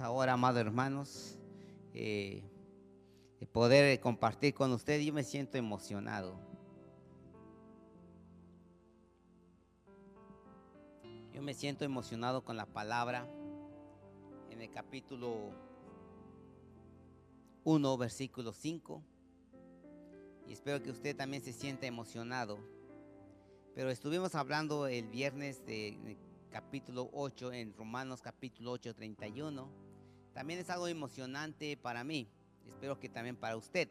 esta hora, amados hermanos, de poder compartir con ustedes. Yo me siento emocionado. Yo me siento emocionado con la palabra en el capítulo 1, versículo 5. Y espero que usted también se sienta emocionado. Pero estuvimos hablando el viernes de capítulo 8, en Romanos capítulo 8, 31. También es algo emocionante para mí. Espero que también para usted.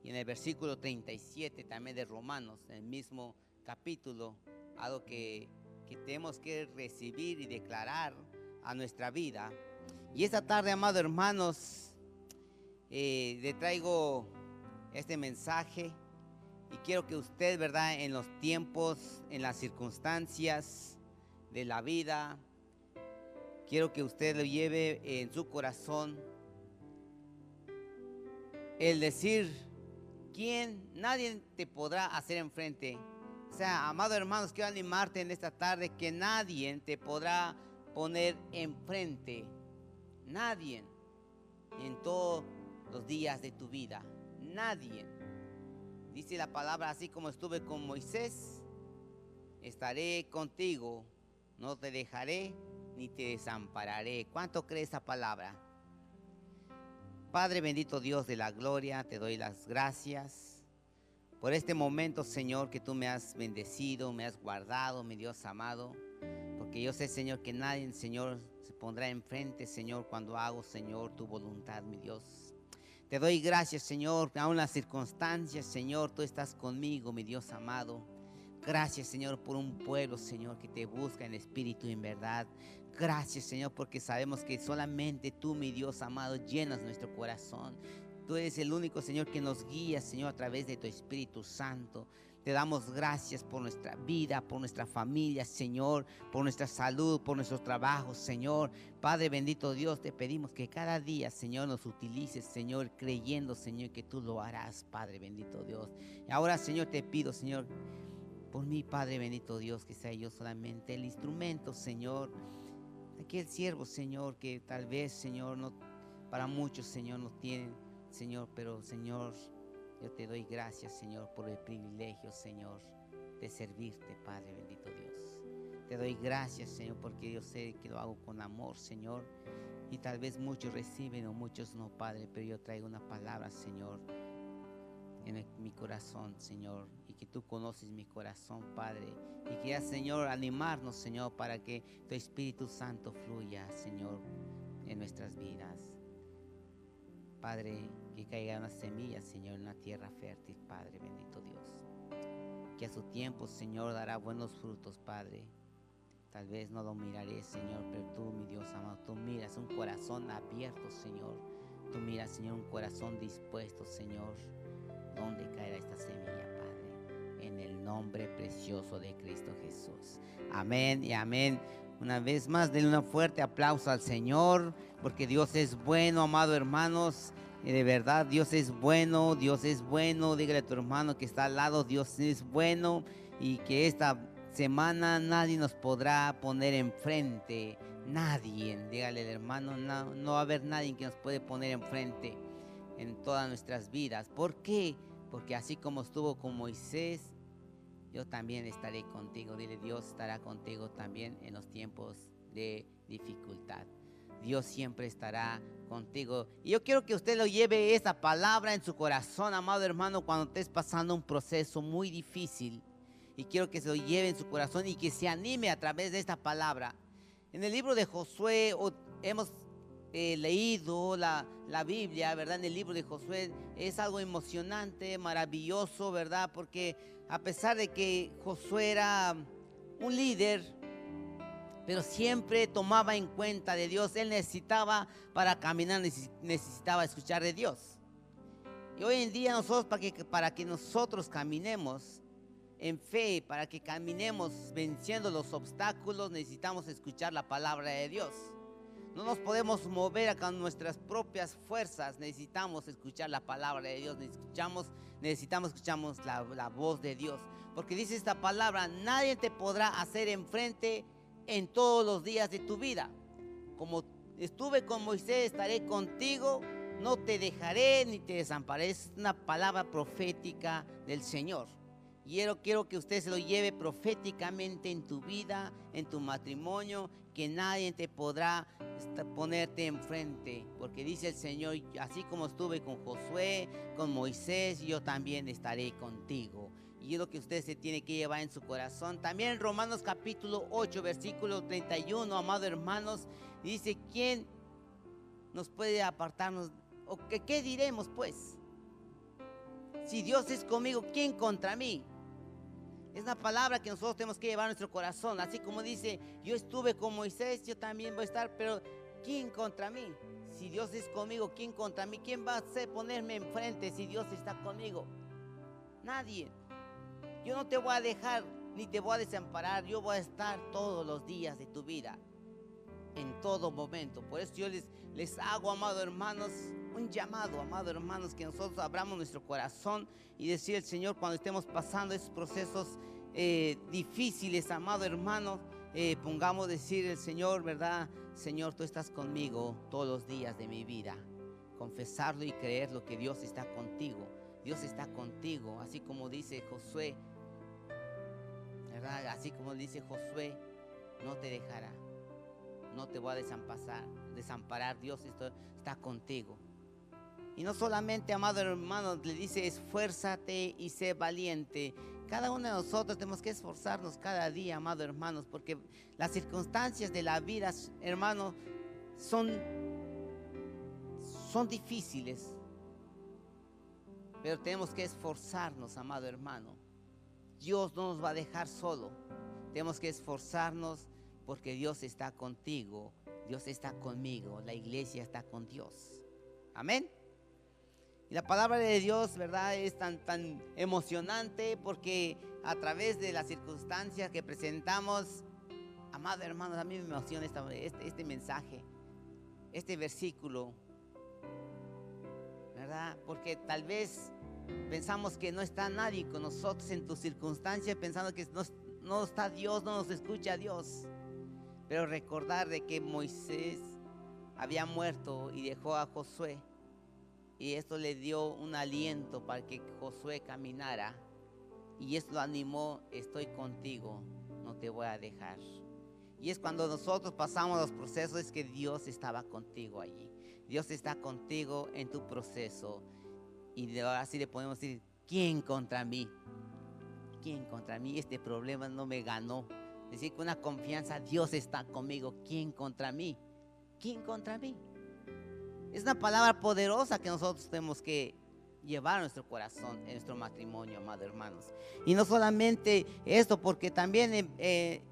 Y en el versículo 37 también de Romanos, en el mismo capítulo, algo que tenemos que recibir y declarar a nuestra vida. Y esta tarde, amados hermanos, le traigo este mensaje. Y quiero que usted, ¿verdad?, en los tiempos, en las circunstancias de la vida, quiero que usted lo lleve en su corazón. El decir, nadie te podrá hacer enfrente. O sea, amados hermanos, quiero animarte en esta tarde que nadie te podrá poner enfrente. Nadie. En todos los días de tu vida. Nadie. Dice la palabra, así como estuve con Moisés, estaré contigo, no te dejaré ni te desampararé. ¿Cuánto cree esa palabra? Padre bendito Dios de la gloria, te doy las gracias por este momento, Señor, que tú me has bendecido, me has guardado, mi Dios amado. Porque yo sé, Señor, que nadie, Señor, se pondrá enfrente, Señor, cuando hago, Señor, tu voluntad, mi Dios. Te doy gracias, Señor, que aún en las circunstancias, Señor, tú estás conmigo, mi Dios amado. Gracias, Señor, por un pueblo, Señor, que te busca en espíritu y en verdad. Gracias, Señor, porque sabemos que solamente tú, mi Dios amado, llenas nuestro corazón. Tú eres el único, Señor, que nos guía, Señor, a través de tu Espíritu Santo. Te damos gracias por nuestra vida, por nuestra familia, Señor, por nuestra salud, por nuestros trabajos, Señor. Padre bendito Dios, te pedimos que cada día, Señor, nos utilices, Señor, creyendo, Señor, que tú lo harás, Padre bendito Dios. Y ahora, Señor, te pido, Señor, por mí, Padre bendito Dios, que sea yo solamente el instrumento, Señor, aquel siervo, Señor, que tal vez, Señor, no, para muchos, Señor, no tienen, Señor, pero, Señor, yo te doy gracias, Señor, por el privilegio, Señor, de servirte, Padre bendito Dios. Te doy gracias, Señor, porque yo sé que lo hago con amor, Señor. Y tal vez muchos reciben o muchos no, Padre, pero yo traigo una palabra, Señor, en mi corazón, Señor. Y que tú conoces mi corazón, Padre. Y quieras, Señor, animarnos, Señor, para que tu Espíritu Santo fluya, Señor, en nuestras vidas. Padre, que caiga una semilla, Señor, en una tierra fértil, Padre bendito Dios. Que a su tiempo, Señor, dará buenos frutos, Padre. Tal vez no lo miraré, Señor, pero tú, mi Dios amado, tú miras un corazón abierto, Señor. Tú miras, Señor, un corazón dispuesto, Señor. ¿Dónde caerá esta semilla, Padre? En el nombre precioso de Cristo Jesús. Amén y amén. Una vez más, denle un fuerte aplauso al Señor, porque Dios es bueno, amado hermanos. Y de verdad, Dios es bueno, Dios es bueno. Dígale a tu hermano que está al lado, Dios es bueno. Y que esta semana nadie nos podrá poner enfrente. Nadie. Dígale al hermano, no va a haber nadie que nos puede poner enfrente en todas nuestras vidas. ¿Por qué? Porque así como estuvo con Moisés, yo también estaré contigo. Dile, Dios estará contigo también en los tiempos de dificultad. Dios siempre estará contigo. Y yo quiero que usted lo lleve esa palabra en su corazón, amado hermano, cuando estés pasando un proceso muy difícil. Y quiero que se lo lleve en su corazón y que se anime a través de esta palabra. En el libro de Josué hemos leído la Biblia, ¿verdad? En el libro de Josué es algo emocionante, maravilloso, ¿verdad? Porque a pesar de que Josué era un líder, pero siempre tomaba en cuenta de Dios. Él necesitaba, para caminar, necesitaba escuchar de Dios. Y hoy en día nosotros, para que nosotros caminemos en fe, para que caminemos venciendo los obstáculos, necesitamos escuchar la palabra de Dios. No nos podemos mover acá con nuestras propias fuerzas. Necesitamos escuchar la palabra de Dios. Necesitamos escuchar la voz de Dios. Porque dice esta palabra, nadie te podrá hacer enfrente en todos los días de tu vida. Como estuve con Moisés, estaré contigo, no te dejaré ni te desampararé. Es una palabra profética del Señor. Y yo quiero que usted se lo lleve proféticamente en tu vida, en tu matrimonio, que nadie te podrá ponerte enfrente, porque dice el Señor, así como estuve con Josué, con Moisés, yo también estaré contigo. Y es lo que usted se tiene que llevar en su corazón. También en Romanos capítulo 8, versículo 31, amados hermanos, dice, ¿quién nos puede apartarnos? ¿O qué diremos pues? Si Dios es conmigo, ¿quién contra mí? Es una palabra que nosotros tenemos que llevar a nuestro corazón. Así como dice, yo estuve con Moisés, yo también voy a estar, pero ¿quién contra mí? Si Dios es conmigo, ¿quién contra mí? ¿Quién va a ponerme enfrente si Dios está conmigo? Nadie. Yo no te voy a dejar ni te voy a desamparar. Yo voy a estar todos los días de tu vida, en todo momento. Por eso yo les hago, amados hermanos, un llamado, amados hermanos, que nosotros abramos nuestro corazón y decir al Señor, cuando estemos pasando esos procesos difíciles, amado hermano, pongamos decir el Señor, ¿verdad? Señor, tú estás conmigo todos los días de mi vida. Confesarlo y creerlo, que Dios está contigo. Dios está contigo, así como dice Josué, ¿verdad? Así como dice Josué, no te dejará, no te voy a desamparar. Dios está contigo. Y no solamente, amado hermano, le dice, esfuérzate y sé valiente. Cada uno de nosotros tenemos que esforzarnos cada día, amados hermanos, porque las circunstancias de la vida, hermanos, son difíciles. Pero tenemos que esforzarnos, amado hermano. Dios no nos va a dejar solo. Tenemos que esforzarnos porque Dios está contigo. Dios está conmigo. La iglesia está con Dios. Amén. Y la palabra de Dios, ¿verdad?, es tan emocionante porque a través de las circunstancias que presentamos, amados hermanos, a mí me emociona este mensaje, este versículo, ¿verdad? Porque tal vez pensamos que no está nadie con nosotros en tus circunstancias, pensando que no está Dios, no nos escucha Dios. Pero recordar de que Moisés había muerto y dejó a Josué. Y esto le dio un aliento para que Josué caminara. Y esto lo animó, estoy contigo, no te voy a dejar. Y es cuando nosotros pasamos los procesos, es que Dios estaba contigo allí. Dios está contigo en tu proceso. Y ahora sí le podemos decir, ¿quién contra mí? ¿Quién contra mí? Este problema no me ganó. Decir con una confianza, Dios está conmigo. ¿Quién contra mí? ¿Quién contra mí? Es una palabra poderosa que nosotros tenemos que llevar a nuestro corazón, en nuestro matrimonio, amados hermanos. Y no solamente esto, porque también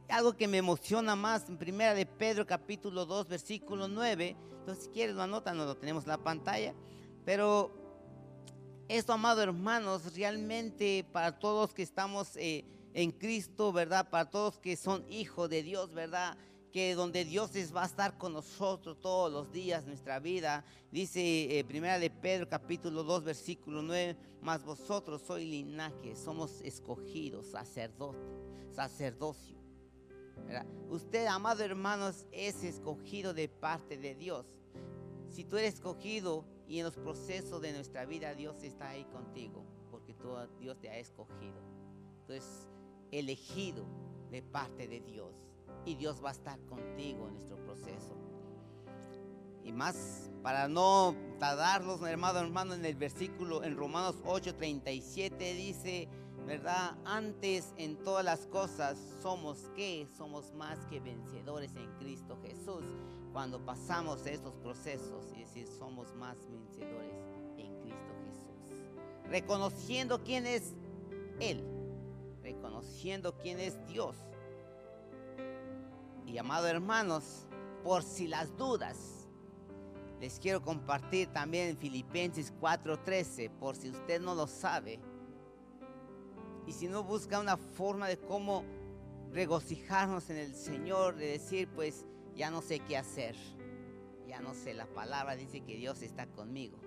algo que me emociona más, en primera de Pedro capítulo 2, versículo 9. Entonces, si quieres lo anotan, no lo tenemos en la pantalla. Pero esto, amados hermanos, realmente para todos que estamos en Cristo, ¿verdad? Para todos que son hijos de Dios, ¿verdad? Que donde Dios va a estar con nosotros todos los días de nuestra vida. Dice primera de Pedro capítulo 2 versículo 9, mas vosotros sois linaje, somos escogidos, sacerdocio, ¿verdad? Usted, amado hermanos, es escogido de parte de Dios. Si tú eres escogido y en los procesos de nuestra vida Dios está ahí contigo, porque Dios te ha escogido. Entonces, elegido de parte de Dios. Y Dios va a estar contigo en nuestro proceso. Y más, para no tardarlos, hermano, en el versículo, en Romanos 8:37 dice, ¿verdad? Antes en todas las cosas somos más que vencedores en Cristo Jesús. Cuando pasamos estos procesos, es decir, somos más vencedores en Cristo Jesús. Reconociendo quién es Él, reconociendo quién es Dios. Y amados hermanos, por si las dudas, les quiero compartir también en Filipenses 4:13, por si usted no lo sabe. Y si no, busca una forma de cómo regocijarnos en el Señor, de decir, pues ya no sé qué hacer, ya no sé, la palabra dice que Dios está conmigo,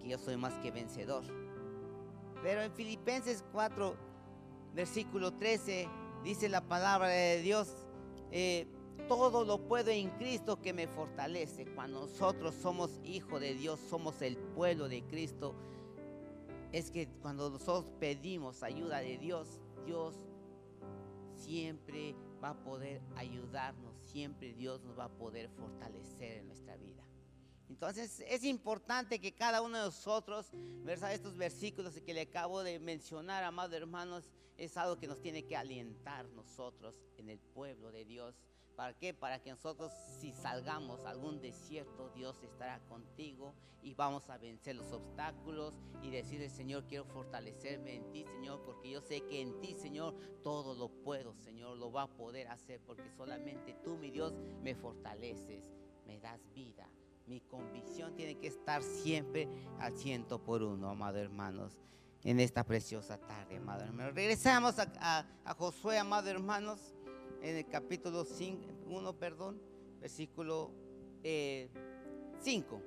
que yo soy más que vencedor. Pero en Filipenses 4, versículo 13, dice la palabra de Dios, Todo lo puedo en Cristo que me fortalece. Cuando nosotros somos hijos de Dios, somos el pueblo de Cristo, es que cuando nosotros pedimos ayuda de Dios, Dios siempre va a poder ayudarnos, siempre Dios nos va a poder fortalecer en nuestra vida. Entonces es importante que cada uno de nosotros, ¿verdad? Estos versículos que le acabo de mencionar, amados hermanos, es algo que nos tiene que alentar nosotros en el pueblo de Dios. ¿Para qué? Para que nosotros, si salgamos a algún desierto, Dios estará contigo y vamos a vencer los obstáculos y decirle: Señor, quiero fortalecerme en ti, Señor, porque yo sé que en ti, Señor, todo lo puedo, Señor, lo va a poder hacer, porque solamente tú, mi Dios, me fortaleces, me das vida. Mi convicción tiene que estar siempre al 100%, amados hermanos, en esta preciosa tarde, amados hermanos. Regresamos a Josué, amados hermanos, en el capítulo 1, versículo 5.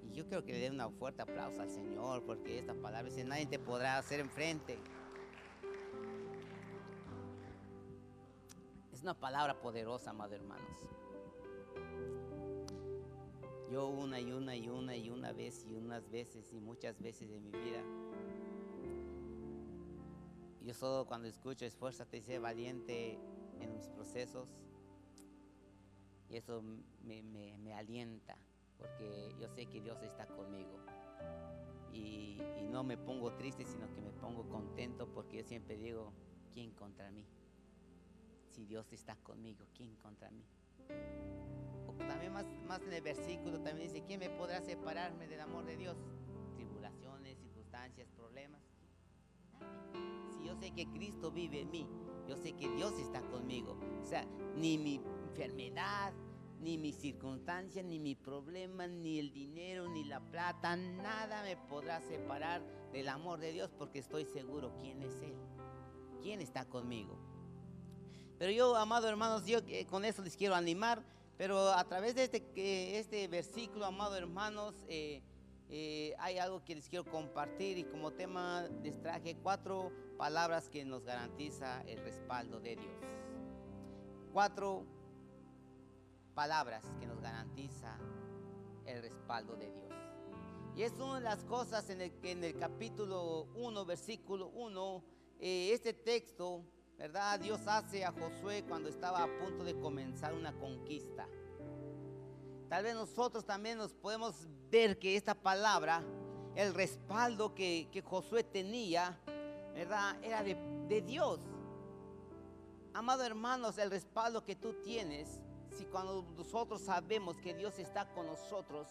Y yo creo que le den un fuerte aplauso al Señor, porque esta palabra dice: nadie te podrá hacer enfrente. Es una palabra poderosa, amados hermanos. Yo una vez y unas veces y muchas veces de mi vida, yo solo cuando escucho esfuérzate y sé valiente en mis procesos, y eso me alienta, porque yo sé que Dios está conmigo, y no me pongo triste, sino que me pongo contento, porque yo siempre digo: ¿quién contra mí? Si Dios está conmigo, ¿quién contra mí? O también más en el versículo también dice: ¿quién me podrá separarme del amor de Dios? Tribulaciones, circunstancias, problemas. Si yo sé que Cristo vive en mí, yo sé que Dios está conmigo. O sea, ni mi enfermedad, ni mi circunstancia, ni mi problema, ni el dinero, ni la plata, nada me podrá separar del amor de Dios, porque estoy seguro quién es Él, quién está conmigo. Pero yo, amados hermanos, yo con eso les quiero animar. Pero a través de este versículo, amados hermanos, hay algo que les quiero compartir, y como tema les traje 4 palabras que nos garantiza el respaldo de Dios. 4 palabras que nos garantiza el respaldo de Dios. Y es una de las cosas en el capítulo 1, versículo 1, este texto, ¿verdad? Dios hace a Josué cuando estaba a punto de comenzar una conquista. Tal vez nosotros también nos podemos ver que esta palabra, el respaldo que Josué tenía, ¿verdad?, era de Dios. Amados hermanos, el respaldo que tú tienes, si cuando nosotros sabemos que Dios está con nosotros,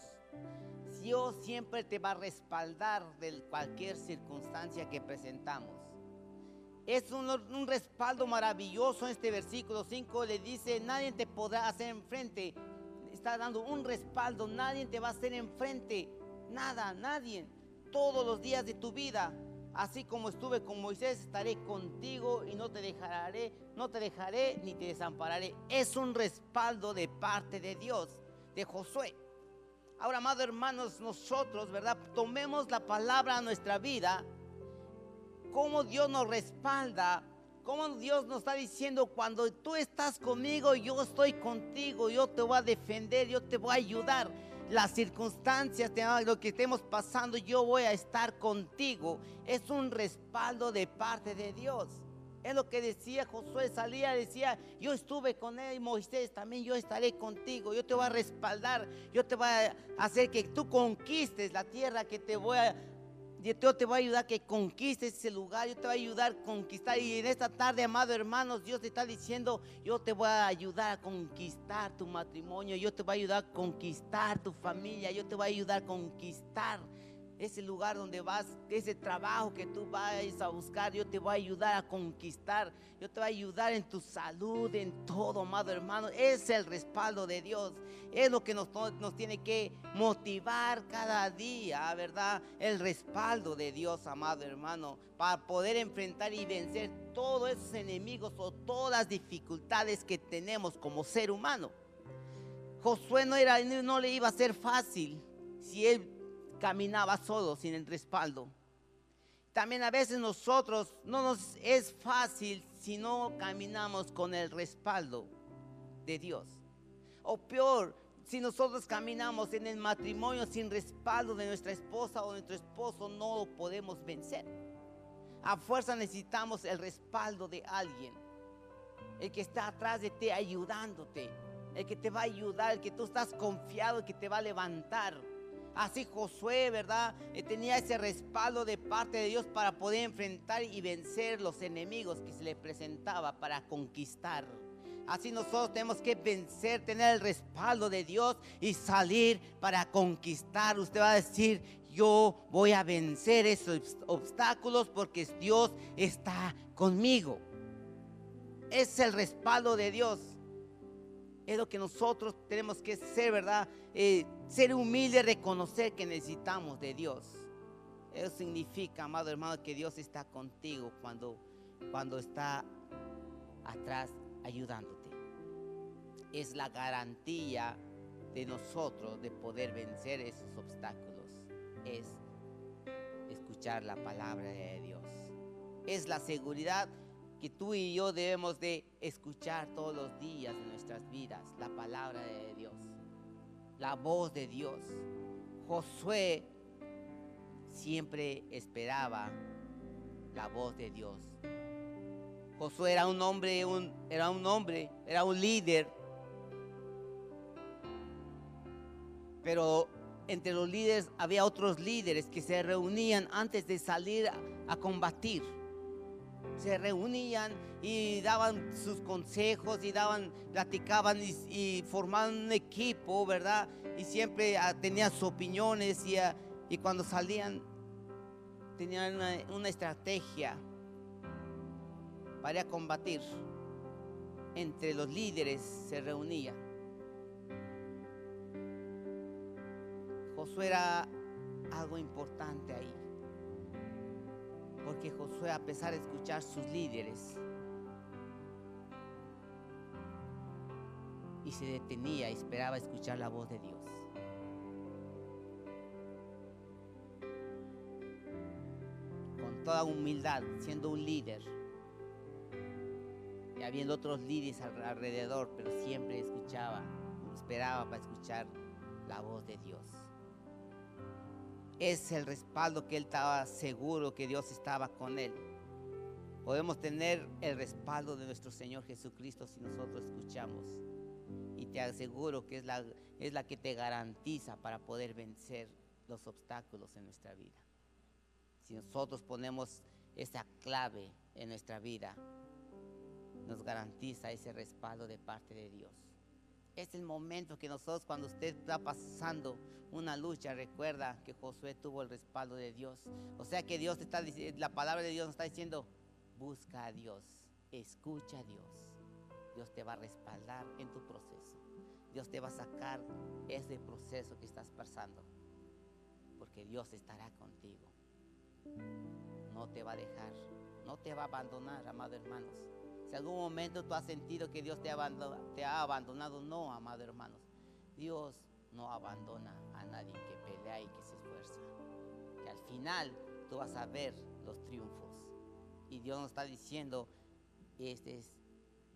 Dios siempre te va a respaldar de cualquier circunstancia que presentamos. Es un respaldo maravilloso. En este versículo 5 le dice: nadie te podrá hacer enfrente. Está dando un respaldo. Nadie te va a hacer enfrente. Nada, nadie. Todos los días de tu vida, así como estuve con Moisés, estaré contigo y no te dejaré ni te desampararé. Es un respaldo de parte de Dios, de Josué. Ahora, amados hermanos, nosotros, ¿verdad?, tomemos la palabra a nuestra vida. Cómo Dios nos respalda, cómo Dios nos está diciendo: cuando tú estás conmigo, yo estoy contigo, yo te voy a defender, yo te voy a ayudar. Las circunstancias, lo que estemos pasando, yo voy a estar contigo. Es un respaldo de parte de Dios. Es lo que decía Josué, salía, decía: yo estuve con él, y Moisés también, yo estaré contigo, yo te voy a respaldar, yo te voy a hacer que tú conquistes la tierra que te voy a... Yo te voy a ayudar a que conquistes ese lugar, yo te voy a ayudar a conquistar. Y en esta tarde, amados hermanos, Dios te está diciendo: yo te voy a ayudar a conquistar tu matrimonio, yo te voy a ayudar a conquistar tu familia, yo te voy a ayudar a conquistar ese lugar donde vas, ese trabajo que tú vayas a buscar. Yo te voy a ayudar a conquistar, yo te voy a ayudar en tu salud, en todo, amado hermano. Es el respaldo de Dios, es lo que nos tiene que motivar cada día, ¿verdad? El respaldo de Dios, amado hermano, para poder enfrentar y vencer todos esos enemigos o todas las dificultades que tenemos como ser humano. Josué no le iba a ser fácil si él caminaba solo, sin el respaldo. También a veces nosotros no nos es fácil si no caminamos con el respaldo de Dios. O peor, si nosotros caminamos en el matrimonio sin respaldo de nuestra esposa o nuestro esposo, no lo podemos vencer. A fuerza necesitamos el respaldo de alguien, el que está atrás de ti ayudándote, el que te va a ayudar, el que tú estás confiado, el que te va a levantar. Así Josué, ¿verdad? Tenía ese respaldo de parte de Dios para poder enfrentar y vencer los enemigos que se le presentaba para conquistar. Así nosotros tenemos que vencer, tener el respaldo de Dios y salir para conquistar. Usted va a decir: yo voy a vencer esos obstáculos porque Dios está conmigo. Es el respaldo de Dios. Es lo que nosotros tenemos que ser, ¿verdad? Ser humilde, reconocer que necesitamos de Dios. Eso significa, amado hermano, que Dios está contigo cuando está atrás ayudándote. Es la garantía de nosotros de poder vencer esos obstáculos. Es escuchar la palabra de Dios. Es la seguridad que tú y yo debemos de escuchar todos los días de nuestras vidas. La palabra de Dios, la voz de Dios. Josué siempre esperaba la voz de Dios. Josué era un líder. Pero entre los líderes había otros líderes que se reunían antes de salir a combatir. Se reunían y daban sus consejos y platicaban y formaban un equipo, ¿verdad? Y siempre tenían sus opiniones y cuando salían tenían una estrategia para combatir. Entre los líderes se reunían. Josué era algo importante ahí. Porque Josué, a pesar de escuchar sus líderes, y se detenía y esperaba escuchar la voz de Dios. Con toda humildad, siendo un líder, y habiendo otros líderes alrededor, pero siempre esperaba para escuchar la voz de Dios. Es el respaldo que él estaba seguro que Dios estaba con él. Podemos tener el respaldo de nuestro Señor Jesucristo si nosotros escuchamos. Y te aseguro que es la que te garantiza para poder vencer los obstáculos en nuestra vida. Si nosotros ponemos esa clave en nuestra vida, nos garantiza ese respaldo de parte de Dios. Es el momento que nosotros, cuando usted está pasando una lucha, recuerda que Josué tuvo el respaldo de Dios. O sea que Dios está diciendo, la palabra de Dios nos está diciendo: busca a Dios, escucha a Dios. Dios te va a respaldar en tu proceso. Dios te va a sacar ese proceso que estás pasando, porque Dios estará contigo. No te va a dejar, no te va a abandonar, amado hermanos. Si algún momento tú has sentido que Dios te ha abandonado, no, amado hermanos. Dios no abandona a nadie que pelea y que se esfuerza. Que al final tú vas a ver los triunfos. Y Dios nos está diciendo: este es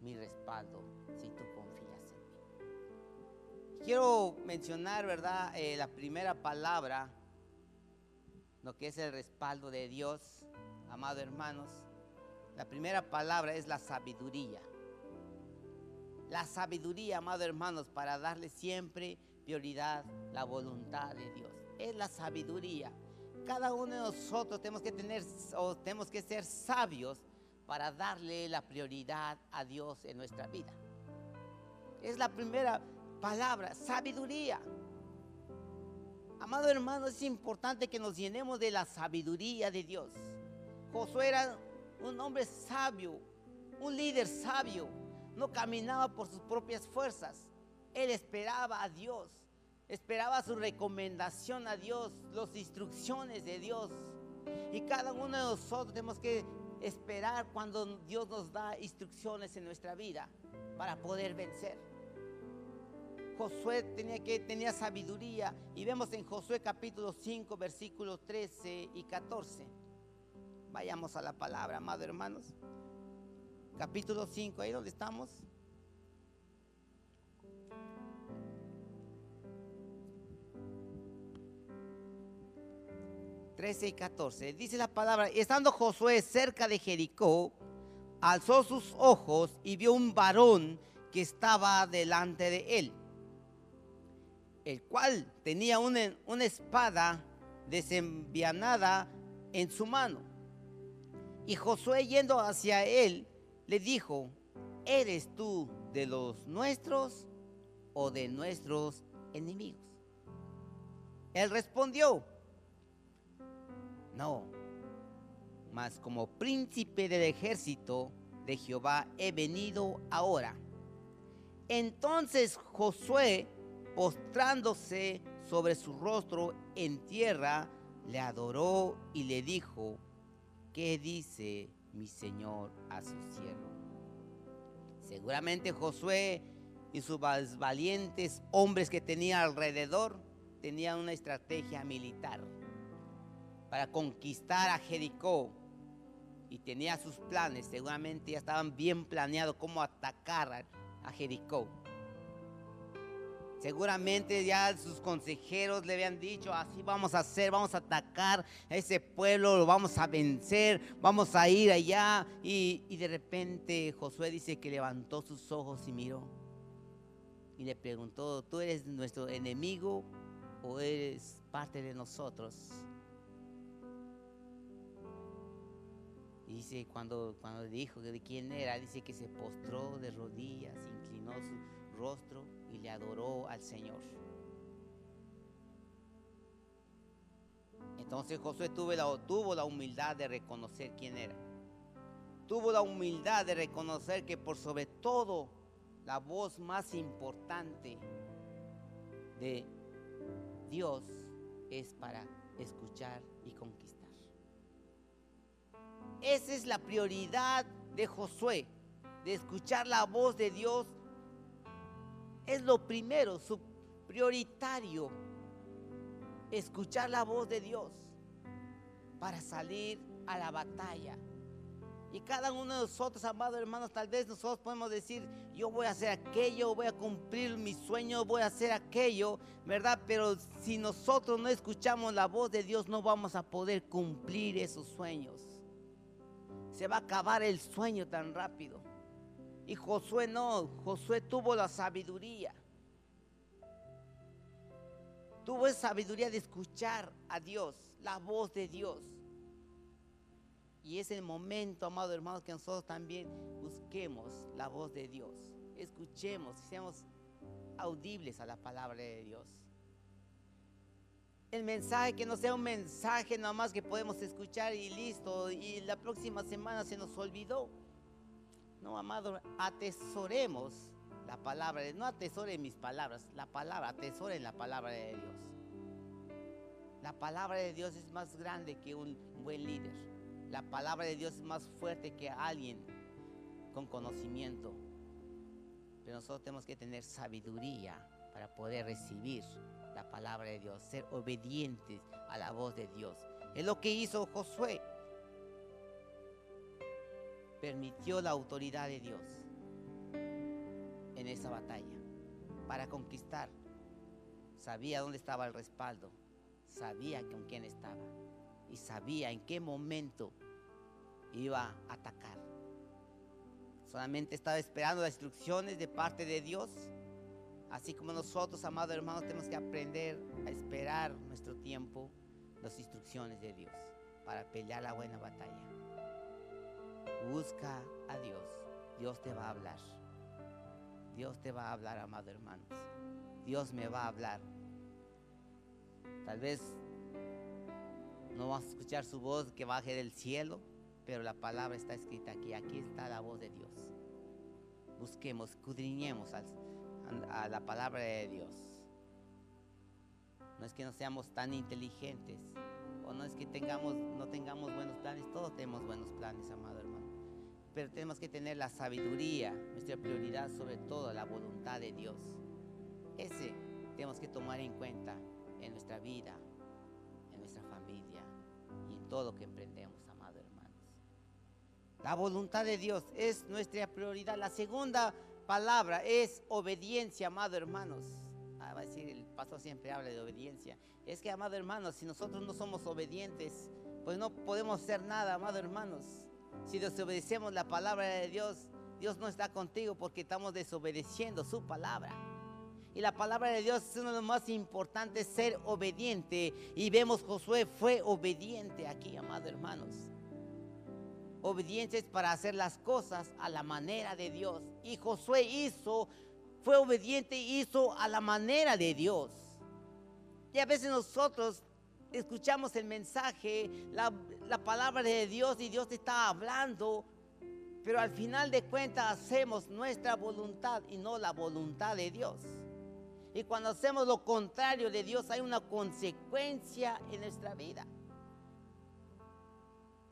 mi respaldo si tú confías en mí. Quiero mencionar, ¿verdad? La primera palabra, lo que es el respaldo de Dios, amado hermanos. La primera palabra es la sabiduría. La sabiduría, amado hermanos, para darle siempre prioridad la voluntad de Dios. Es la sabiduría. Cada uno de nosotros tenemos que ser sabios para darle la prioridad a Dios en nuestra vida. Es la primera palabra, sabiduría. Amado hermano, es importante que nos llenemos de la sabiduría de Dios. Josué era un hombre sabio, un líder sabio. No caminaba por sus propias fuerzas. Él esperaba a Dios, esperaba su recomendación a Dios, las instrucciones de Dios. Y cada uno de nosotros tenemos que esperar cuando Dios nos da instrucciones en nuestra vida para poder vencer. Josué tenía sabiduría, y vemos en Josué capítulo 5 versículos 13 y 14. Vayamos a la palabra, amados hermanos. Capítulo 5, ahí donde estamos. Y 14, dice la palabra: estando Josué cerca de Jericó, alzó sus ojos y vio un varón que estaba delante de él, el cual tenía una espada desenvainada en su mano. Y Josué, yendo hacia él, le dijo: ¿eres tú de los nuestros o de nuestros enemigos? Él respondió: no, mas como príncipe del ejército de Jehová he venido ahora. Entonces Josué, postrándose sobre su rostro en tierra, le adoró y le dijo: ¿qué dice mi señor a su siervo? Seguramente Josué y sus valientes hombres que tenía alrededor tenían una estrategia militar para conquistar a Jericó, y tenía sus planes. Seguramente ya estaban bien planeados cómo atacar a Jericó. Seguramente ya sus consejeros le habían dicho: así vamos a hacer, vamos a atacar a ese pueblo, lo vamos a vencer, vamos a ir allá. Y de repente Josué dice que levantó sus ojos y miró y le preguntó: ¿tú eres nuestro enemigo o eres parte de nosotros? Dice, cuando dijo de quién era, dice que se postró de rodillas, inclinó su rostro y le adoró al Señor. Entonces Josué tuvo la humildad de reconocer quién era. Tuvo la humildad de reconocer que por sobre todo la voz más importante de Dios es para escuchar y conquistar. Esa es la prioridad de Josué, de escuchar la voz de Dios. Es lo primero, su prioritario, escuchar la voz de Dios para salir a la batalla. Y cada uno de nosotros, amados hermanos, tal vez nosotros podemos decir: yo voy a hacer aquello, voy a cumplir mis sueños, voy a hacer aquello, ¿verdad? Pero si nosotros no escuchamos la voz de Dios, no vamos a poder cumplir esos sueños. Se va a acabar el sueño tan rápido. Y Josué no, Josué tuvo la sabiduría. Tuvo esa sabiduría de escuchar a Dios, la voz de Dios. Y es el momento, amados hermanos, que nosotros también busquemos la voz de Dios. Escuchemos, seamos audibles a la palabra de Dios. El mensaje que no sea un mensaje nada más que podemos escuchar y listo, y la próxima semana se nos olvidó. No, amado, atesoremos la palabra. No atesoren mis palabras, la palabra, atesoren la palabra de Dios. La palabra de Dios es más grande que un buen líder. La palabra de Dios es más fuerte que alguien con conocimiento. Pero nosotros tenemos que tener sabiduría para poder recibir la palabra de Dios, ser obedientes a la voz de Dios. Es lo que hizo Josué. Permitió la autoridad de Dios en esa batalla para conquistar. Sabía dónde estaba el respaldo, sabía con quién estaba y sabía en qué momento iba a atacar. Solamente estaba esperando las instrucciones de parte de Dios. Así como nosotros, amados hermanos, tenemos que aprender a esperar nuestro tiempo, las instrucciones de Dios para pelear la buena batalla. Busca a Dios. Dios te va a hablar. Dios te va a hablar, amados hermanos. Dios me va a hablar. Tal vez no vamos a escuchar su voz que baje del cielo, pero la palabra está escrita aquí. Aquí está la voz de Dios. Busquemos, escudriñemos a la palabra de Dios. No es que no seamos tan inteligentes, o no es que no tengamos buenos planes. Todos tenemos buenos planes, amado hermano, pero tenemos que tener la sabiduría, nuestra prioridad, sobre todo la voluntad de Dios. Ese tenemos que tomar en cuenta en nuestra vida, en nuestra familia y en todo lo que emprendemos, amado hermano. La voluntad de Dios es nuestra prioridad. La segunda palabra es obediencia, amados hermanos. Va a decir, el pastor siempre habla de obediencia. Es que, amados hermanos, si nosotros no somos obedientes, pues no podemos hacer nada, amados hermanos. Si desobedecemos la palabra de Dios, Dios no está contigo porque estamos desobedeciendo su palabra. Y la palabra de Dios es uno de los más importantes, ser obediente. Y vemos Josué fue obediente aquí, amados hermanos. Obedientes para hacer las cosas a la manera de Dios. Y Josué fue obediente y hizo a la manera de Dios. Y a veces nosotros escuchamos el mensaje, la palabra de Dios, y Dios te está hablando, pero al final de cuentas hacemos nuestra voluntad y no la voluntad de Dios. Y cuando hacemos lo contrario de Dios, hay una consecuencia en nuestra vida.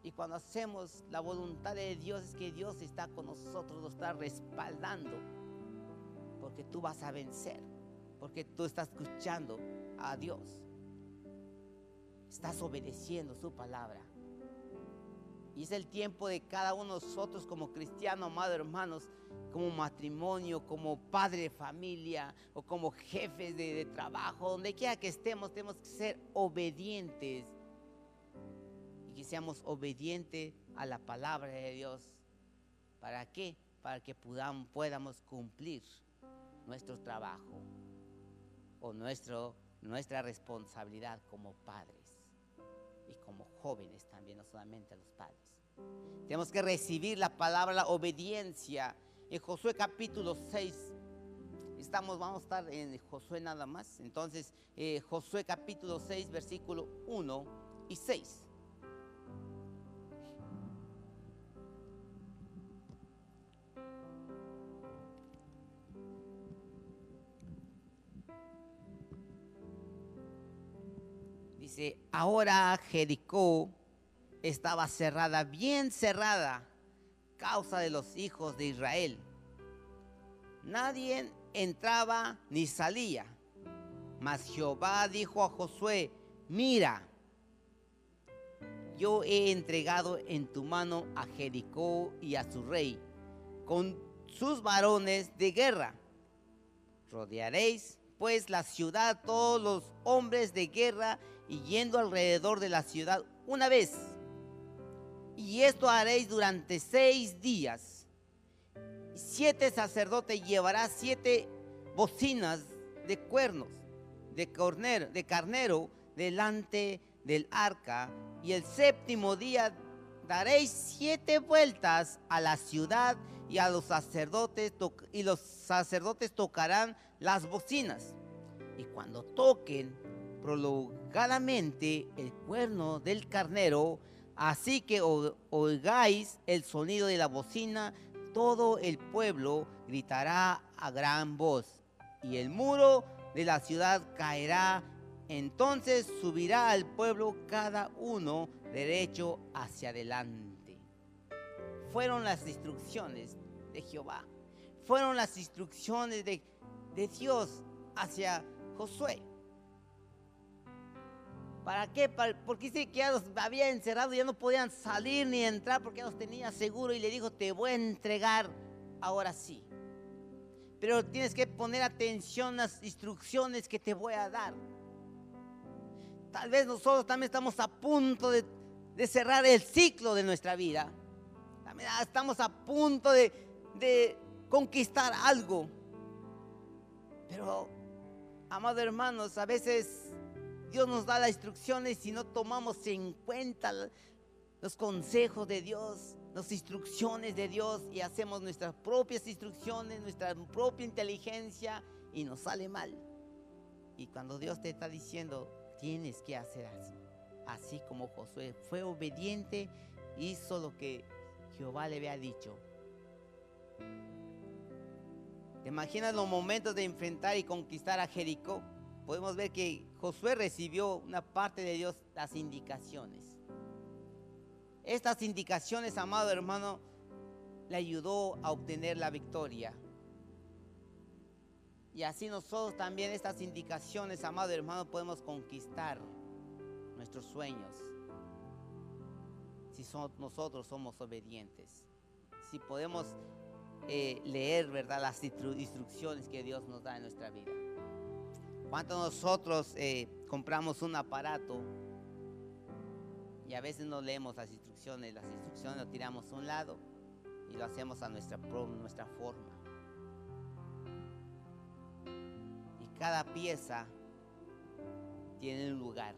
Y cuando hacemos la voluntad de Dios, es que Dios está con nosotros, nos está respaldando. Porque tú vas a vencer. Porque tú estás escuchando a Dios. Estás obedeciendo su palabra. Y es el tiempo de cada uno de nosotros como cristianos, amados hermanos, como matrimonio, como padre de familia o como jefes de trabajo, donde quiera que estemos, tenemos que ser obedientes. Y que seamos obedientes a la palabra de Dios. ¿Para qué? Para que podamos cumplir nuestro trabajo o nuestra responsabilidad como padres y como jóvenes también, no solamente a los padres. Tenemos que recibir la palabra, la obediencia. En Josué capítulo 6, vamos a estar en Josué nada más. Entonces, Josué capítulo 6, versículo 1 y 6. Dice, ahora Jericó estaba cerrada, bien cerrada, causa de los hijos de Israel. Nadie entraba ni salía. Mas Jehová dijo a Josué, mira, yo he entregado en tu mano a Jericó y a su rey, con sus varones de guerra. Rodearéis pues la ciudad, todos los hombres de guerra, y yendo alrededor de la ciudad una vez. Y esto haréis durante 6 días. 7 sacerdotes llevará 7 bocinas de cuernos de carnero delante del arca, y el 7º día daréis 7 vueltas a la ciudad, y los sacerdotes tocarán las bocinas. Y cuando toquen prolongadamente el cuerno del carnero, así que oigáis el sonido de la bocina, todo el pueblo gritará a gran voz, y el muro de la ciudad caerá. Entonces subirá al pueblo cada uno derecho hacia adelante. Fueron las instrucciones de Jehová. Fueron las instrucciones de Dios hacia Josué. ¿Para qué? Porque dice que ya los había encerrado, ya no podían salir ni entrar porque ya los tenía seguro, y le dijo, te voy a entregar ahora sí. Pero tienes que poner atención a las instrucciones que te voy a dar. Tal vez nosotros también estamos a punto de cerrar el ciclo de nuestra vida. También estamos a punto de conquistar algo. Pero, amados hermanos, a veces Dios nos da las instrucciones y no tomamos en cuenta los consejos de Dios, las instrucciones de Dios, y hacemos nuestras propias instrucciones, nuestra propia inteligencia, y nos sale mal. Y cuando Dios te está diciendo, tienes que hacer así como Josué fue obediente, hizo lo que Jehová le había dicho. ¿Te imaginas los momentos de enfrentar y conquistar a Jericó? Podemos ver que Josué recibió una parte de Dios, las indicaciones. Estas indicaciones, amado hermano, le ayudó a obtener la victoria. Y así nosotros también, estas indicaciones, amado hermano, podemos conquistar nuestros sueños. si nosotros somos obedientes, si podemos leer, ¿verdad?, las instrucciones que Dios nos da en nuestra vida. ¿Cuántos nosotros compramos un aparato y a veces no leemos las instrucciones lo tiramos a un lado y lo hacemos a nuestra forma? Y cada pieza tiene un lugar.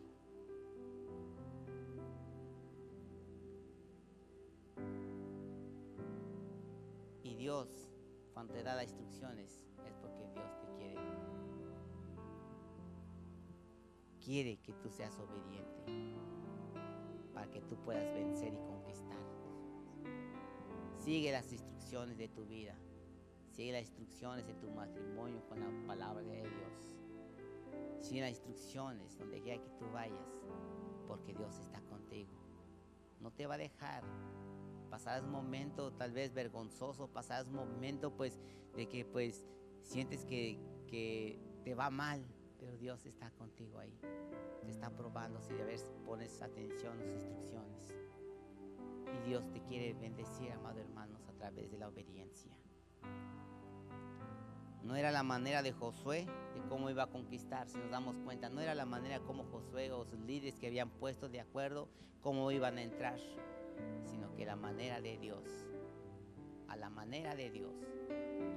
Y Dios, cuando te da las instrucciones, es porque Dios te quiere que tú seas obediente, para que tú puedas vencer y conquistar. Sigue las instrucciones de tu vida, sigue las instrucciones de tu matrimonio con la palabra de Dios. Sigue las instrucciones donde quiera que tú vayas, porque Dios está contigo. No te va a dejar. Pasarás un momento tal vez vergonzoso, pasarás un momento pues de que pues sientes que te va mal, pero Dios está contigo ahí. Te está probando si de vez pones atención a sus instrucciones. Y Dios te quiere bendecir, amados hermanos, a través de la obediencia. No era la manera de Josué de cómo iba a conquistar, si nos damos cuenta. No era la manera como Josué o sus líderes que habían puesto de acuerdo cómo iban a entrar, sino que la manera de Dios, a la manera de Dios.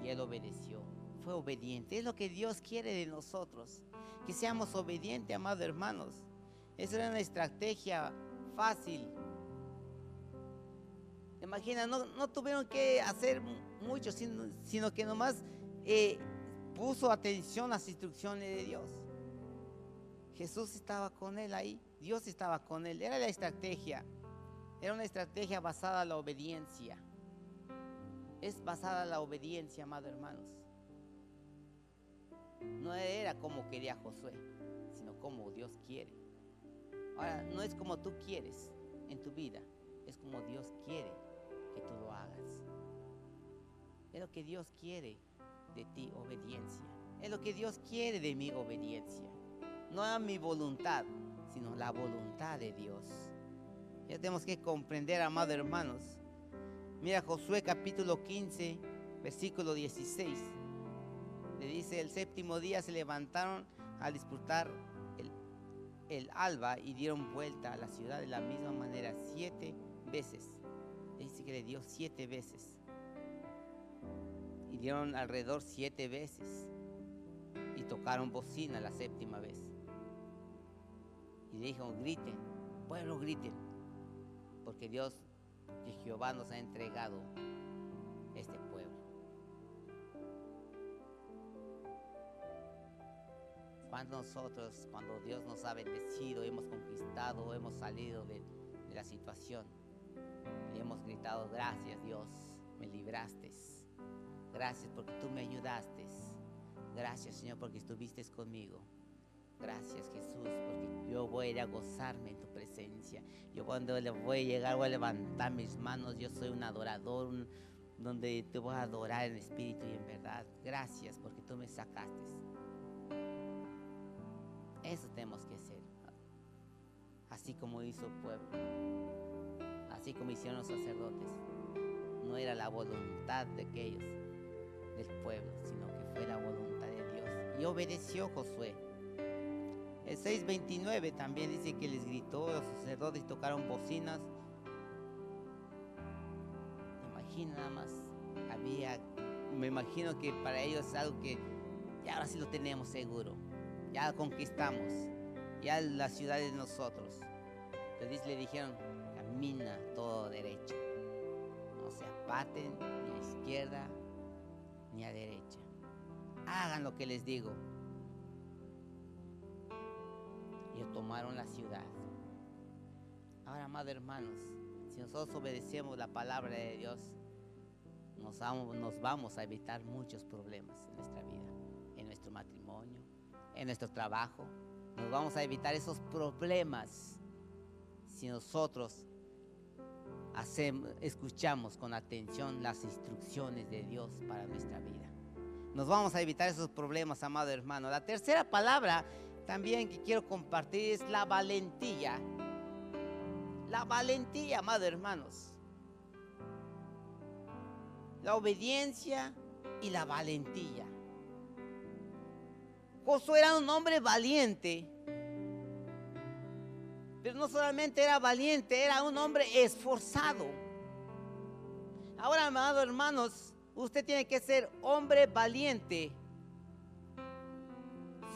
Y él obedeció, fue obediente. Es lo que Dios quiere de nosotros, que seamos obedientes, amados hermanos. Esa era una estrategia fácil. Imagina, no tuvieron que hacer mucho, sino que nomás puso atención a las instrucciones de Dios. Jesús estaba con él ahí, Dios estaba con él. Era la estrategia. Era una estrategia basada en la obediencia. Es basada en la obediencia, amados hermanos. No era como quería Josué, sino como Dios quiere. Ahora, no es como tú quieres en tu vida, es como Dios quiere que tú lo hagas. Es lo que Dios quiere de ti, obediencia. Es lo que Dios quiere de mi obediencia. No a mi voluntad, sino la voluntad de Dios. Ya tenemos que comprender, amados hermanos. Mira Josué capítulo 15, versículo 16. Le dice: el séptimo día se levantaron a disputar el alba y dieron vuelta a la ciudad de la misma manera 7 veces. Dice que le dio 7 veces. Y dieron alrededor 7 veces. Y tocaron bocina la séptima vez. Y dijo: griten, pueblo, griten, porque Dios, que Jehová nos ha entregado este pueblo. Cuando nosotros, cuando Dios nos ha bendecido, hemos conquistado, hemos salido de la situación, le hemos gritado: gracias Dios, me libraste. Gracias porque tú me ayudaste. Gracias Señor porque estuviste conmigo. Gracias Jesús porque yo voy a ir a gozarme en tu presencia. Yo cuando le voy a llegar voy a levantar mis manos. Yo soy un adorador, donde te voy a adorar en espíritu y en verdad. Gracias porque tú me sacaste. Eso tenemos que hacer. Así como hizo el pueblo, así como hicieron los sacerdotes. No era la voluntad de aquellos, del pueblo, sino que fue la voluntad de Dios. Y obedeció Josué. El 6:29 también dice que les gritó, los sacerdotes tocaron bocinas. Imagina nada más, me imagino que para ellos es algo que ya ahora sí lo tenemos seguro. Ya conquistamos, ya la ciudad es de nosotros. Entonces le dijeron: camina todo derecho, no se aparten ni a izquierda ni a derecha, hagan lo que les digo. Y tomaron la ciudad. Ahora, amados hermanos, si nosotros obedecemos la palabra de Dios, nos vamos a evitar muchos problemas en nuestra vida, en nuestro matrimonio, en nuestro trabajo. Nos vamos a evitar esos problemas si nosotros escuchamos con atención las instrucciones de Dios para nuestra vida. Nos vamos a evitar esos problemas, amado hermano. La tercera palabra también que quiero compartir es la valentía. la valentía, amados hermanos. La obediencia y la valentía. Josué era un hombre valiente, pero no solamente era valiente, era un hombre esforzado. Ahora, amados hermanos, usted tiene que ser hombre valiente.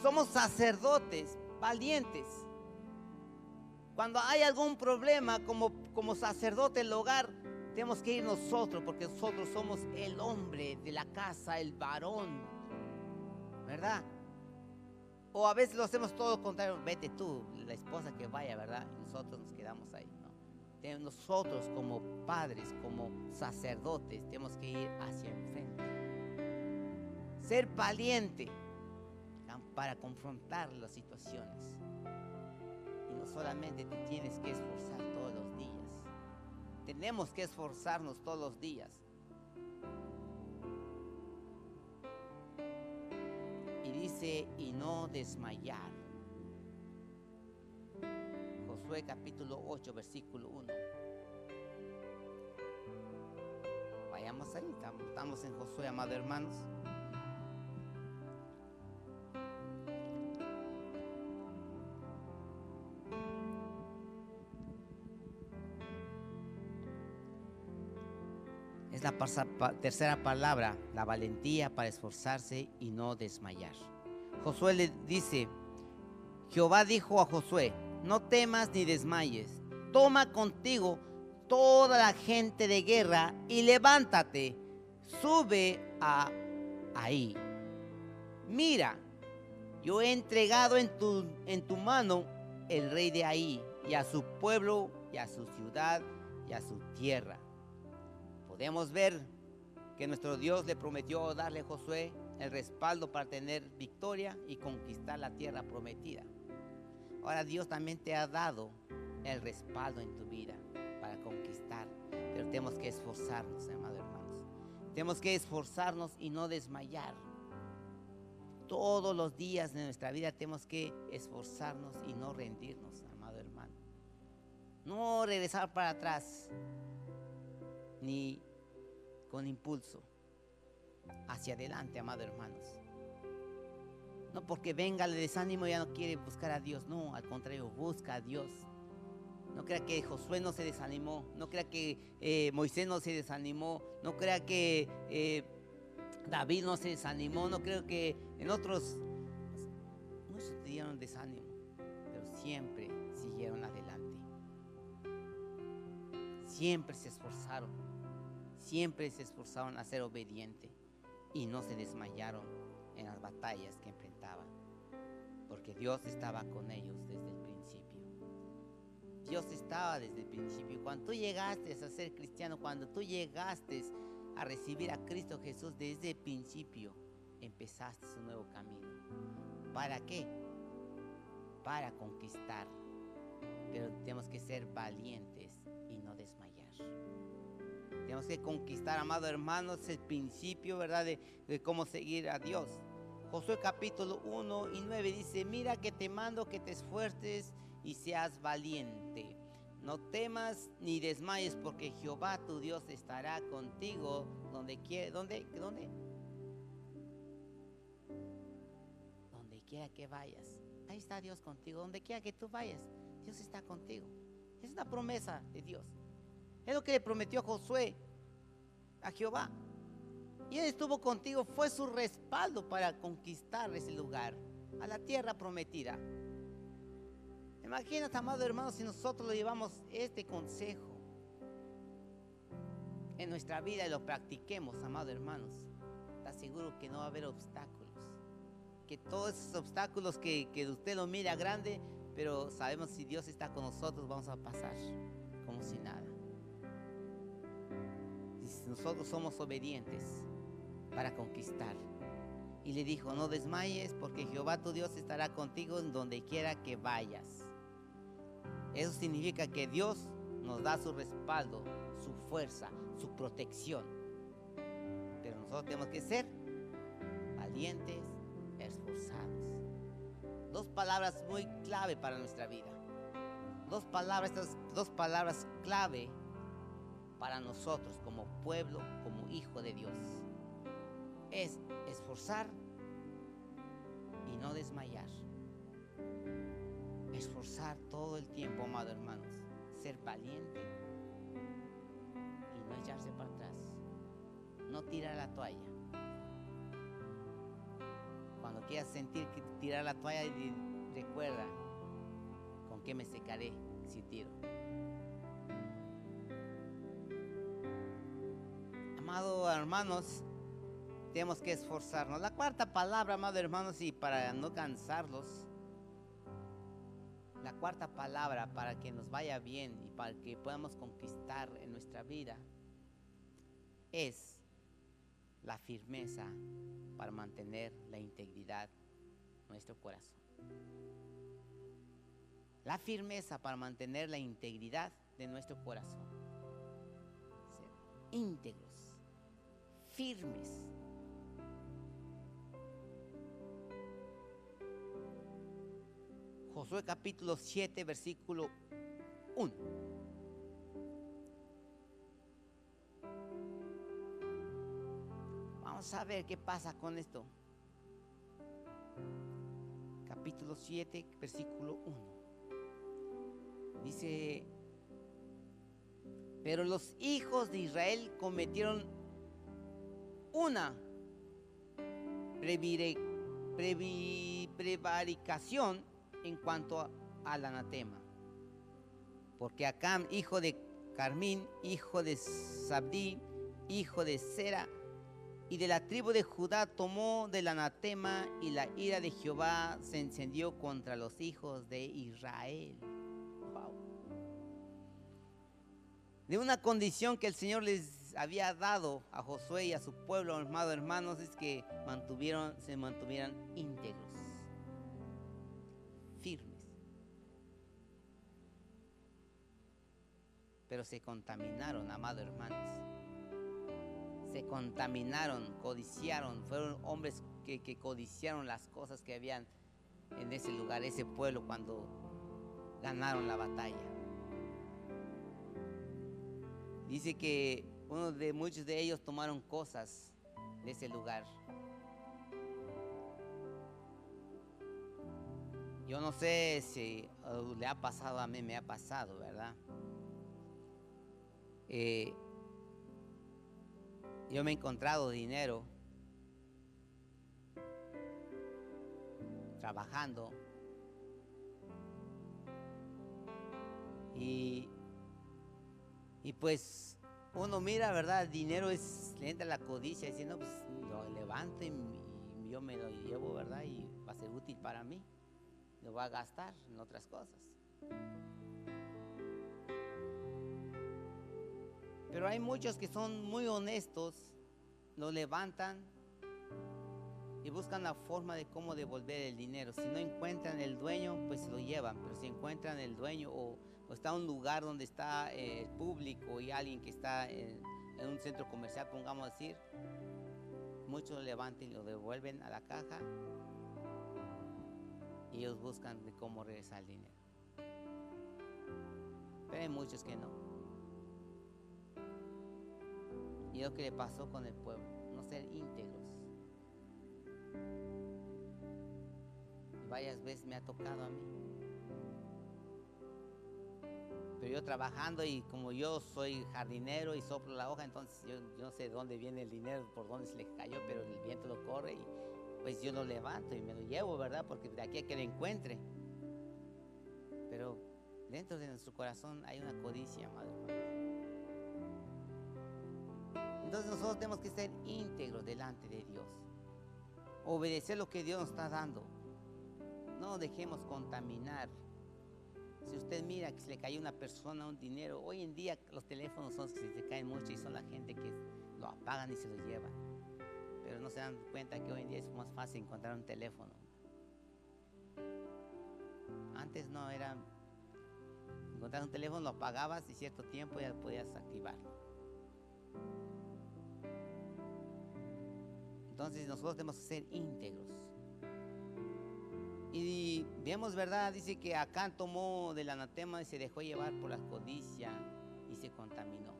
Somos sacerdotes valientes. Cuando hay algún problema como sacerdote del hogar, tenemos que ir nosotros, porque nosotros somos el hombre de la casa, el varón, ¿verdad? O a veces lo hacemos todo lo contrario. Vete tú, la esposa que vaya, ¿verdad? Y nosotros nos quedamos ahí, ¿no? Nosotros como padres, como sacerdotes, tenemos que ir hacia enfrente. Ser valiente para confrontar las situaciones. Y no solamente te tienes que esforzar todos los días. Tenemos que esforzarnos todos los días. Y dice, y no desmayar. Josué capítulo 8, versículo 1. Vayamos ahí, estamos en Josué, amados hermanos. Es la tercera palabra, la valentía para esforzarse y no desmayar. Josué le dice, Jehová dijo a Josué, no temas ni desmayes, toma contigo toda la gente de guerra y levántate, sube a Ai. Mira, yo he entregado en tu mano el rey de Ai, y a su pueblo, y a su ciudad, y a su tierra. Podemos ver que nuestro Dios le prometió darle a Josué el respaldo para tener victoria y conquistar la tierra prometida. Ahora Dios también te ha dado el respaldo en tu vida para conquistar, pero tenemos que esforzarnos, amados hermanos. Tenemos que esforzarnos y no desmayar. Todos los días de nuestra vida tenemos que esforzarnos y no rendirnos, amado hermano. No regresar para atrás, ni con impulso, hacia adelante, amados hermanos. No porque venga el desánimo ya no quiere buscar a Dios, no, al contrario, busca a Dios. No crea que Josué no se desanimó, no crea que Moisés no se desanimó, no crea que David no se desanimó, no creo que en otros muchos tuvieron desánimo, pero siempre siguieron adelante. Siempre se esforzaron a ser obedientes y no se desmayaron en las batallas que enfrentaban, porque Dios estaba con ellos desde el principio. Dios estaba desde el principio. Cuando tú llegaste a ser cristiano, cuando tú llegaste a recibir a Cristo Jesús, desde el principio empezaste un nuevo camino. ¿Para qué? Para conquistar. Pero tenemos que ser valientes y no desmayar. Tenemos que conquistar, amados hermanos, el principio, ¿verdad? De cómo seguir a Dios. Josué capítulo 1 y 9 dice, mira que te mando que te esfuerces y seas valiente. No temas ni desmayes, porque Jehová tu Dios estará contigo donde quiera que vayas. Ahí está Dios contigo, donde quiera que tú vayas, Dios está contigo. Es una promesa de Dios. Es lo que le prometió a Josué, a Jehová. Y Él estuvo contigo, fue su respaldo para conquistar ese lugar, a la tierra prometida. Imagínate, amados hermanos, si nosotros lo llevamos este consejo en nuestra vida y lo practiquemos, amados hermanos, está seguro que no va a haber obstáculos. Que todos esos obstáculos que usted lo mira grande, pero sabemos si Dios está con nosotros, vamos a pasar como si nada. Y nosotros somos obedientes para conquistar. Y le dijo, no desmayes, porque Jehová tu Dios estará contigo en donde quiera que vayas. Eso significa que Dios nos da su respaldo, su fuerza, su protección. Pero nosotros tenemos que ser valientes, esforzados. Dos palabras muy clave para nuestra vida. estas dos palabras clave para nosotros como pueblo, como hijo de Dios. Es esforzar y no desmayar. Esforzar todo el tiempo, amados hermanos. Ser valiente y no echarse para atrás. No tirar la toalla. Cuando quieras sentir que tirar la toalla, recuerda, ¿con qué me secaré si tiro? Amados hermanos, tenemos que esforzarnos. La cuarta palabra, amados hermanos, y para no cansarlos, la cuarta palabra para que nos vaya bien y para que podamos conquistar en nuestra vida es la firmeza para mantener la integridad de nuestro corazón. La firmeza para mantener la integridad de nuestro corazón. Ser íntegros, firmes. Josué capítulo 7, versículo 1. Vamos a ver qué pasa con esto. Capítulo 7, versículo 1. Dice: pero los hijos de Israel cometieron una prevaricación en cuanto al anatema. Porque Acán, hijo de Carmín, hijo de Sabdí, hijo de Sera, y de la tribu de Judá, tomó del anatema, y la ira de Jehová se encendió contra los hijos de Israel. Wow. De una condición que el Señor les había dado a Josué y a su pueblo, amados hermanos, es que se mantuvieran íntegros, firmes. Pero se contaminaron, amados hermanos. Se contaminaron, codiciaron. Fueron hombres que codiciaron las cosas que habían en ese lugar, ese pueblo, cuando ganaron la batalla. Dice que muchos de ellos tomaron cosas de ese lugar. Yo no sé si le ha pasado a mí, me ha pasado, ¿verdad? Yo me he encontrado dinero trabajando y pues uno mira, ¿verdad? El dinero le entra la codicia diciendo, pues lo levanto y yo me lo llevo, ¿verdad? Y va a ser útil para mí. Lo voy a gastar en otras cosas. Pero hay muchos que son muy honestos, lo levantan y buscan la forma de cómo devolver el dinero. Si no encuentran el dueño, pues se lo llevan. Pero si encuentran el dueño o está en un lugar donde está el público y alguien que está en un centro comercial, pongamos a decir, muchos lo levantan y lo devuelven a la caja y ellos buscan de cómo regresar el dinero. Pero hay muchos que no. Y es lo que le pasó con el pueblo, no ser íntegros. Y varias veces me ha tocado a mí. Pero yo trabajando, y como yo soy jardinero y soplo la hoja, entonces yo no sé de dónde viene el dinero, por dónde se le cayó, pero el viento lo corre y pues yo lo levanto y me lo llevo, ¿verdad? Porque de aquí a que lo encuentre. Pero dentro de nuestro corazón hay una codicia, amado hermano. Entonces nosotros tenemos que ser íntegros delante de Dios. Obedecer lo que Dios nos está dando. No dejemos contaminar. Si usted mira que se le cayó a una persona un dinero, hoy en día los teléfonos son los que se caen mucho y son la gente que lo apagan y se lo llevan. Pero no se dan cuenta que hoy en día es más fácil encontrar un teléfono. Antes no era... Encontrar un teléfono, lo apagabas y cierto tiempo ya podías activarlo. Entonces nosotros tenemos que ser íntegros. Y vemos, ¿verdad? Dice que Acán tomó del anatema y se dejó llevar por la codicia y se contaminó.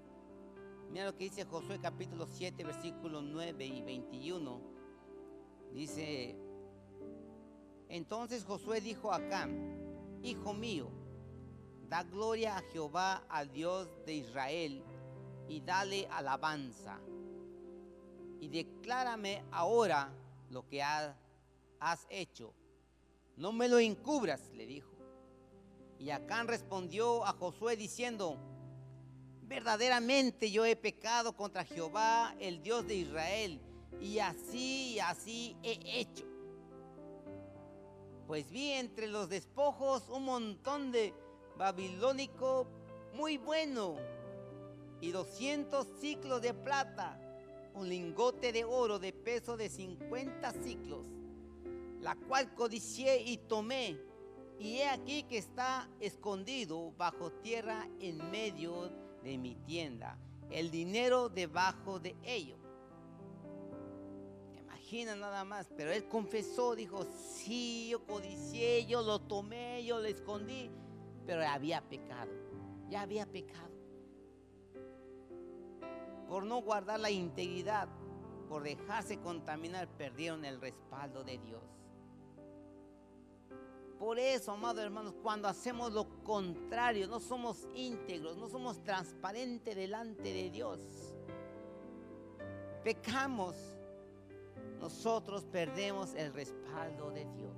Mira lo que dice Josué capítulo 7, versículos 9 y 21. Dice: entonces Josué dijo a Acán: hijo mío, da gloria a Jehová, al Dios de Israel, y dale alabanza. Y declárame ahora lo que has hecho. No me lo encubras, le dijo. Y Acán respondió a Josué diciendo: verdaderamente yo he pecado contra Jehová, el Dios de Israel, y así he hecho. Pues vi entre los despojos un montón de babilónico muy bueno, y 200 siclos de plata, un lingote de oro de peso de 50 siclos, la cual codicié y tomé, y he aquí que está escondido bajo tierra en medio de mi tienda, el dinero debajo de ello. Imagina nada más, pero él confesó, dijo: sí, yo codicié, yo lo tomé, yo lo escondí, pero había pecado, ya había pecado. Por no guardar la integridad, por dejarse contaminar, perdieron el respaldo de Dios. Por eso, amados hermanos, cuando hacemos lo contrario, no somos íntegros, no somos transparentes delante de Dios, pecamos, nosotros perdemos el respaldo de Dios.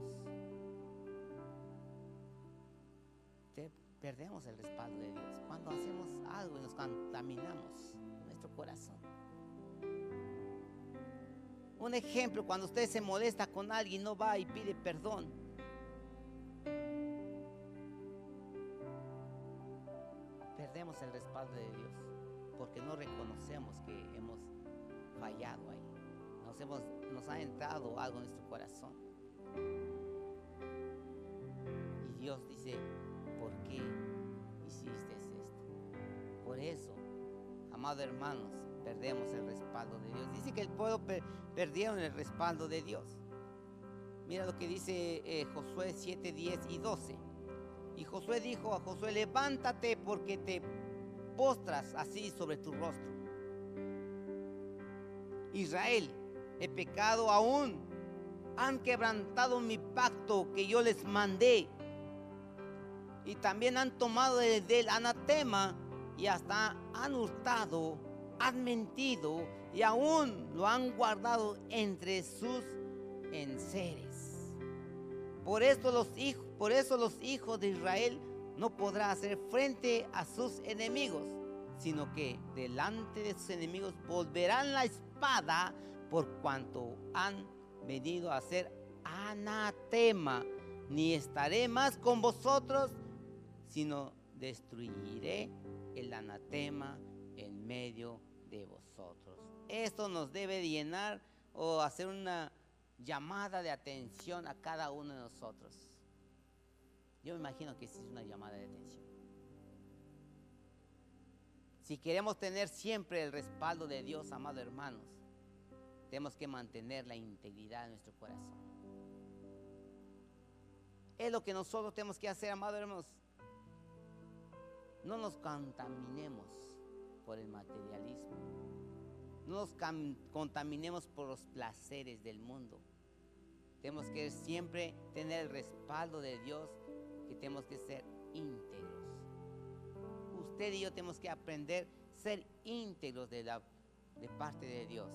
Perdemos el respaldo de Dios cuando hacemos algo y nos contaminamos nuestro corazón. Un ejemplo: cuando usted se molesta con alguien, no va y pide perdón, perdemos el respaldo de Dios, porque no reconocemos que hemos fallado ahí, nos ha entrado algo en nuestro corazón, y Dios dice: ¿por qué hiciste esto? Por eso, amados hermanos, perdemos el respaldo de Dios. Dice que el pueblo perdieron el respaldo de Dios. Mira lo que dice Josué 7, 10 y 12. Y Josué dijo a Josué: levántate, porque te postras así sobre tu rostro. Israel, he pecado aún, han quebrantado mi pacto que yo les mandé, y también han tomado del anatema, y hasta han hurtado, han mentido, y aún lo han guardado entre sus enseres. Por eso los hijos de Israel no podrán hacer frente a sus enemigos, sino que delante de sus enemigos volverán la espada, por cuanto han venido a ser anatema. Ni estaré más con vosotros, sino destruiré el anatema en medio de vosotros. Esto nos debe llenar o hacer una llamada de atención a cada uno de nosotros. Yo me imagino que es una llamada de atención. Si queremos tener siempre el respaldo de Dios, amados hermanos, tenemos que mantener la integridad de nuestro corazón. Es lo que nosotros tenemos que hacer, amados hermanos. No nos contaminemos por el materialismo. No nos contaminemos por los placeres del mundo. Tenemos que siempre tener el respaldo de Dios, que tenemos que ser íntegros. Usted y yo tenemos que aprender a ser íntegros de parte de Dios.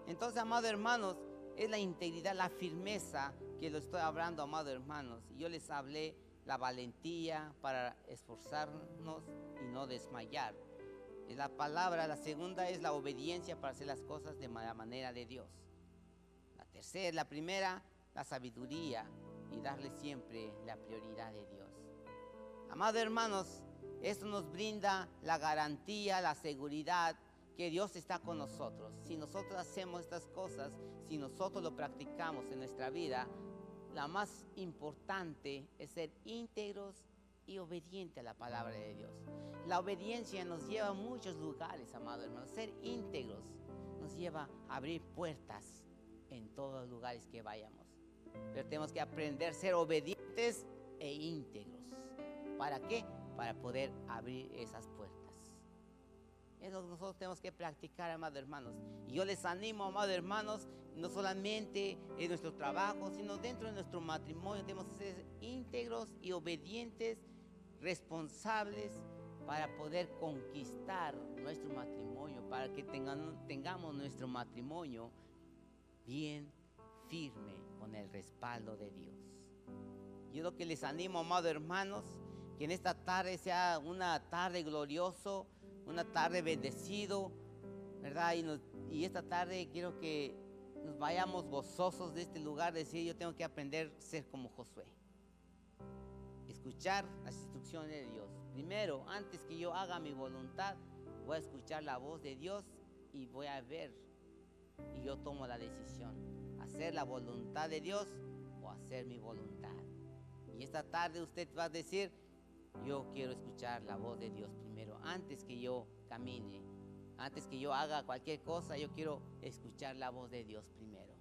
Entonces, amados hermanos, es la integridad, la firmeza que lo estoy hablando, amados hermanos. Yo les hablé la valentía para esforzarnos y no desmayar. Es la palabra. La segunda es la obediencia para hacer las cosas de la manera de Dios. La primera, la sabiduría, y darle siempre la prioridad de Dios. Amados hermanos, esto nos brinda la garantía, la seguridad que Dios está con nosotros. Si nosotros hacemos estas cosas, si nosotros lo practicamos en nuestra vida, la más importante es ser íntegros y obedientes a la palabra de Dios. La obediencia nos lleva a muchos lugares, amados hermanos. Ser íntegros nos lleva a abrir puertas en todos los lugares que vayamos. pero tenemos que aprender a ser obedientes e íntegros. ¿Para qué? Para poder abrir esas puertas. Eso nosotros tenemos que practicar, amados hermanos. Y yo les animo, amados hermanos, no solamente en nuestro trabajo, sino dentro de nuestro matrimonio. Tenemos que ser íntegros y obedientes, responsables, para poder conquistar nuestro matrimonio, para que tengamos nuestro matrimonio bien firme con el respaldo de Dios. Yo lo que les animo, amados hermanos, que en esta tarde sea una tarde gloriosa, una tarde bendecido, ¿verdad? Y esta tarde quiero que nos vayamos gozosos de este lugar, decir, yo tengo que aprender a ser como Josué. Escuchar las instrucciones de Dios. Primero, antes que yo haga mi voluntad, voy a escuchar la voz de Dios y voy a ver. Y yo tomo la decisión, hacer la voluntad de Dios o hacer mi voluntad. Y esta tarde usted va a decir, yo quiero escuchar la voz de Dios primero, antes que yo camine, antes que yo haga cualquier cosa, yo quiero escuchar la voz de Dios primero,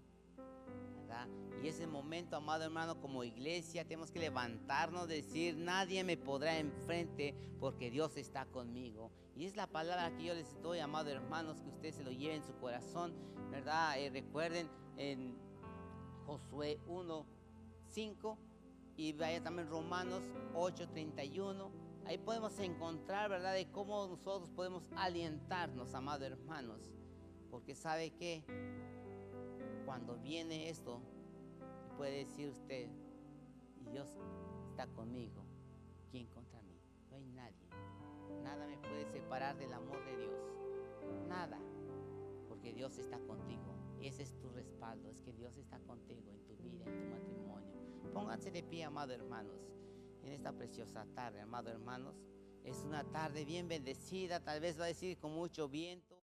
¿verdad? Y ese momento, amado hermano, como iglesia tenemos que levantarnos, decir, nadie me podrá enfrente porque Dios está conmigo. Y es la palabra que yo les doy, amados hermanos, que ustedes se lo lleven en su corazón, ¿verdad? Recuerden en Josué 1:5 y vaya también Romanos 8:31. Ahí podemos encontrar, ¿verdad?, de cómo nosotros podemos alientarnos, amados hermanos. Porque sabe que cuando viene esto, puede decir usted, y Dios está conmigo, ¿quién contra mí? No hay nadie. Nada me puede separar del amor de Dios. Nada. Porque Dios está contigo. Ese es tu respaldo, es que Dios está contigo en tu vida, en tu matrimonio. Pónganse de pie, amados hermanos, en esta preciosa tarde, amados hermanos. Es una tarde bien bendecida, tal vez va a decir con mucho viento.